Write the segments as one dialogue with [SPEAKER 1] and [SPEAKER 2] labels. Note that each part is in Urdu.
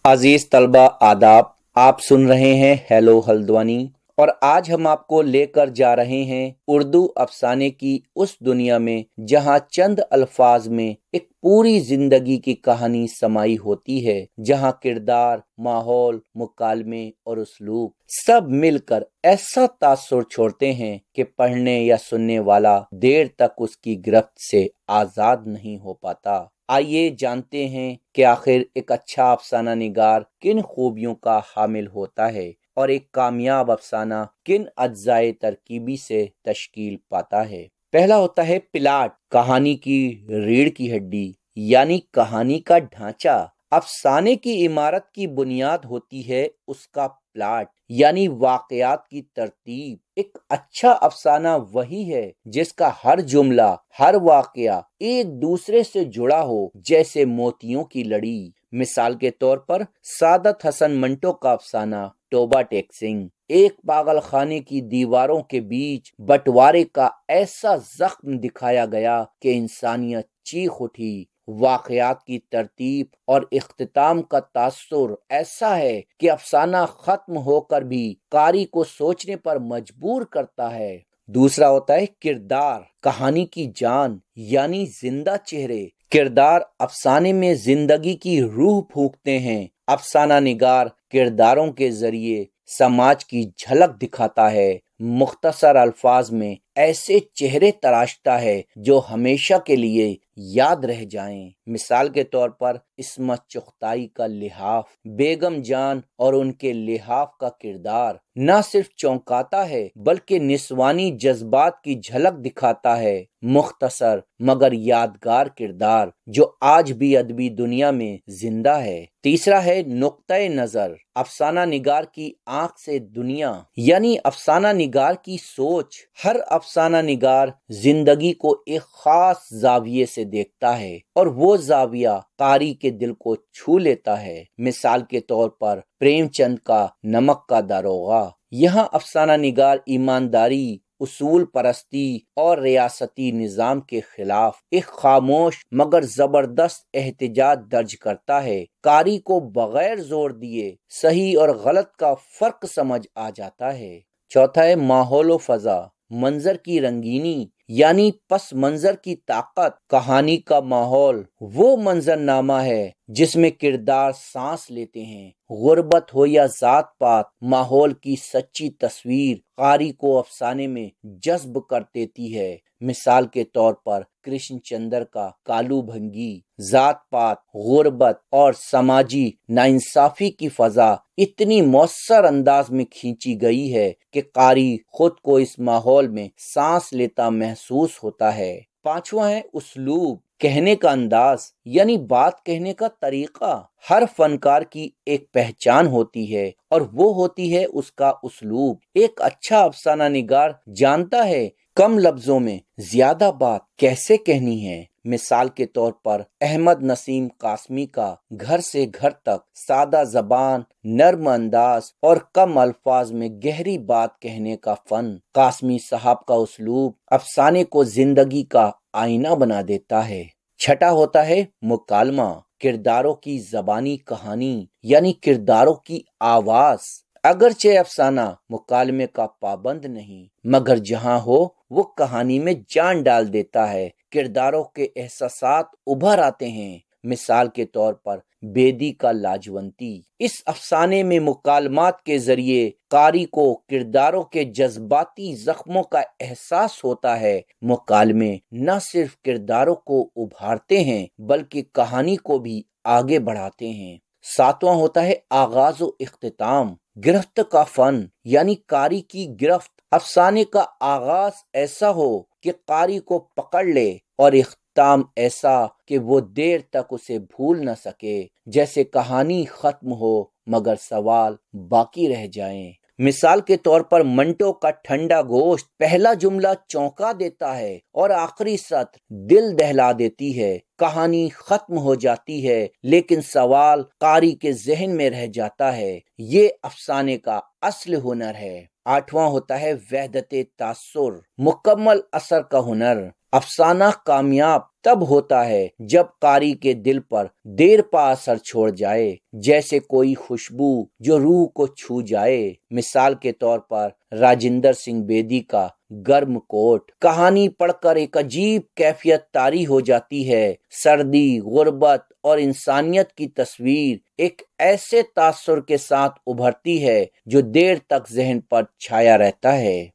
[SPEAKER 1] عزیز طلبہ آداب، آپ سن رہے ہیں ہیلو ہلدوانی، اور آج ہم آپ کو لے کر جا رہے ہیں اردو افسانے کی اس دنیا میں جہاں چند الفاظ میں ایک پوری زندگی کی کہانی سمائی ہوتی ہے، جہاں کردار، ماحول، مکالمے اور اسلوب سب مل کر ایسا تاثر چھوڑتے ہیں کہ پڑھنے یا سننے والا دیر تک اس کی گرفت سے آزاد نہیں ہو پاتا۔ آئیے جانتے ہیں کہ آخر ایک اچھا افسانہ نگار کن خوبیوں کا حامل ہوتا ہے اور ایک کامیاب افسانہ کن اجزائے ترکیبی سے تشکیل پاتا ہے۔ پہلا ہوتا ہے پلاٹ، کہانی کی ریڑھ کی ہڈی، یعنی کہانی کا ڈھانچہ۔ افسانے کی عمارت کی بنیاد ہوتی ہے اس کا پلاٹ، یعنی واقعات کی ترتیب۔ ایک اچھا افسانہ وہی ہے جس کا ہر جملہ، ہر واقعہ ایک دوسرے سے جڑا ہو، جیسے موتیوں کی لڑی۔ مثال کے طور پر سعادت حسن منٹو کا افسانہ توبہ ٹیک سنگھ۔ ایک پاگل خانے کی دیواروں کے بیچ بٹوارے کا ایسا زخم دکھایا گیا کہ انسانیت چیخ اٹھی۔ واقعات کی ترتیب اور اختتام کا تاثر ایسا ہے کہ افسانہ ختم ہو کر بھی قاری کو سوچنے پر مجبور کرتا ہے۔ دوسرا ہوتا ہے کردار، کہانی کی جان، یعنی زندہ چہرے۔ کردار افسانے میں زندگی کی روح پھونکتے ہیں۔ افسانہ نگار کرداروں کے ذریعے سماج کی جھلک دکھاتا ہے، مختصر الفاظ میں ایسے چہرے تراشتا ہے جو ہمیشہ کے لیے یاد رہ جائیں۔ مثال کے طور پر عصمت چغتائی کا لحاف، بیگم جان اور ان کے لحاف کا کردار نہ صرف چونکاتا ہے بلکہ نسوانی جذبات کی جھلک دکھاتا ہے۔ مختصر مگر یادگار کردار جو آج بھی ادبی دنیا میں زندہ ہے۔ تیسرا ہے نقطۂ نظر، افسانہ نگار کی آنکھ سے دنیا، یعنی افسانہ نگار کی سوچ۔ ہر افسانہ نگار زندگی کو ایک خاص زاویے سے دیکھتا ہے اور وہ زاویہ قاری کے دل کو چھو لیتا ہے۔ مثال کے طور پر پریم چند کا نمک کا داروغہ۔ یہاں افسانہ نگار ایمانداری، اصول پرستی اور ریاستی نظام کے خلاف ایک خاموش مگر زبردست احتجاج درج کرتا ہے۔ قاری کو بغیر زور دیے صحیح اور غلط کا فرق سمجھ آ جاتا ہے۔ چوتھا ہے ماحول و فضا، منظر کی رنگینی، یعنی پس منظر کی طاقت۔ کہانی کا ماحول وہ منظر نامہ ہے جس میں کردار سانس لیتے ہیں۔ غربت ہو یا ذات پات، ماحول کی سچی تصویر قاری کو افسانے میں جذب کر دیتی ہے۔ مثال کے طور پر کرشن چندر کا کالو بھنگی۔ ذات پات، غربت اور سماجی ناانصافی کی فضا اتنی مؤثر انداز میں کھینچی گئی ہے کہ قاری خود کو اس ماحول میں سانس لیتا محسوس ہوتا ہے۔ پانچواں ہے اسلوب، کہنے کا انداز، یعنی بات کہنے کا طریقہ۔ ہر فنکار کی ایک پہچان ہوتی ہے اور وہ ہوتی ہے اس کا اسلوب۔ ایک اچھا افسانہ نگار جانتا ہے کم لفظوں میں زیادہ بات کیسے کہنی ہے۔ مثال کے طور پر احمد نسیم قاسمی کا گھر سے گھر تک، سادہ زبان، نرم انداز اور کم الفاظ میں گہری بات کہنے کا فن۔ قاسمی صاحب کا اسلوب افسانے کو زندگی کا آئینہ بنا دیتا ہے۔ چھٹا ہوتا ہے مکالمہ، کرداروں کی زبانی کہانی، یعنی کرداروں کی آواز۔ اگرچہ افسانہ مکالمے کا پابند نہیں، مگر جہاں ہو وہ کہانی میں جان ڈال دیتا ہے۔ کرداروں کے احساسات ابھر آتے ہیں۔ مثال کے طور پر بیدی کا لاجونتی۔ اس افسانے میں مکالمات کے ذریعے قاری کو کرداروں کے جذباتی زخموں کا احساس ہوتا ہے۔ مکالمے نہ صرف کرداروں کو ابھارتے ہیں بلکہ کہانی کو بھی آگے بڑھاتے ہیں۔ ساتواں ہوتا ہے آغاز و اختتام، گرفت کا فن، یعنی قاری کی گرفت۔ افسانے کا آغاز ایسا ہو کہ قاری کو پکڑ لے اور اختتام ایسا کہ وہ دیر تک اسے بھول نہ سکے، جیسے کہانی ختم ہو مگر سوال باقی رہ جائیں۔ مثال کے طور پر منٹو کا ٹھنڈا گوشت۔ پہلا جملہ چونکا دیتا ہے اور آخری سطر دل دہلا دیتی ہے۔ کہانی ختم ہو جاتی ہے لیکن سوال قاری کے ذہن میں رہ جاتا ہے۔ یہ افسانے کا اصل ہنر ہے۔ آٹھواں ہوتا ہے وحدت تاثر، مکمل اثر کا ہنر۔ افسانہ کامیاب تب ہوتا ہے جب قاری کے دل پر دیر پا اثر چھوڑ جائے، جیسے کوئی خوشبو جو روح کو چھو جائے۔ مثال کے طور پر راجندر سنگھ بیدی کا گرم کوٹ کہانی پڑھ کر ایک عجیب کیفیت طاری ہو جاتی ہے۔ سردی، غربت اور انسانیت کی تصویر ایک ایسے تاثر کے ساتھ ابھرتی ہے جو دیر تک ذہن پر چھایا رہتا ہے۔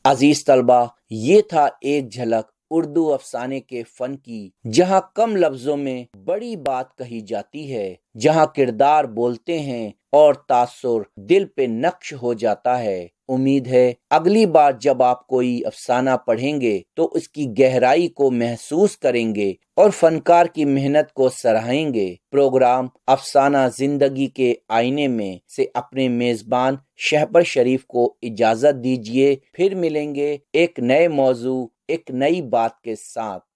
[SPEAKER 1] عزیز طلبہ، یہ تھا ایک جھلک اردو افسانے کے فن کی، جہاں کم لفظوں میں بڑی بات کہی جاتی ہے، جہاں کردار بولتے ہیں اور تاثر دل پہ نقش ہو جاتا ہے۔ امید ہے اگلی بار جب آپ کوئی افسانہ پڑھیں گے تو اس کی گہرائی کو محسوس کریں گے اور فنکار کی محنت کو سراہیں گے۔ پروگرام افسانہ زندگی کے آئینے میں سے اپنے میزبان شہبر شریف کو اجازت دیجیے، پھر ملیں گے ایک نئے موضوع، ایک نئی بات کے ساتھ۔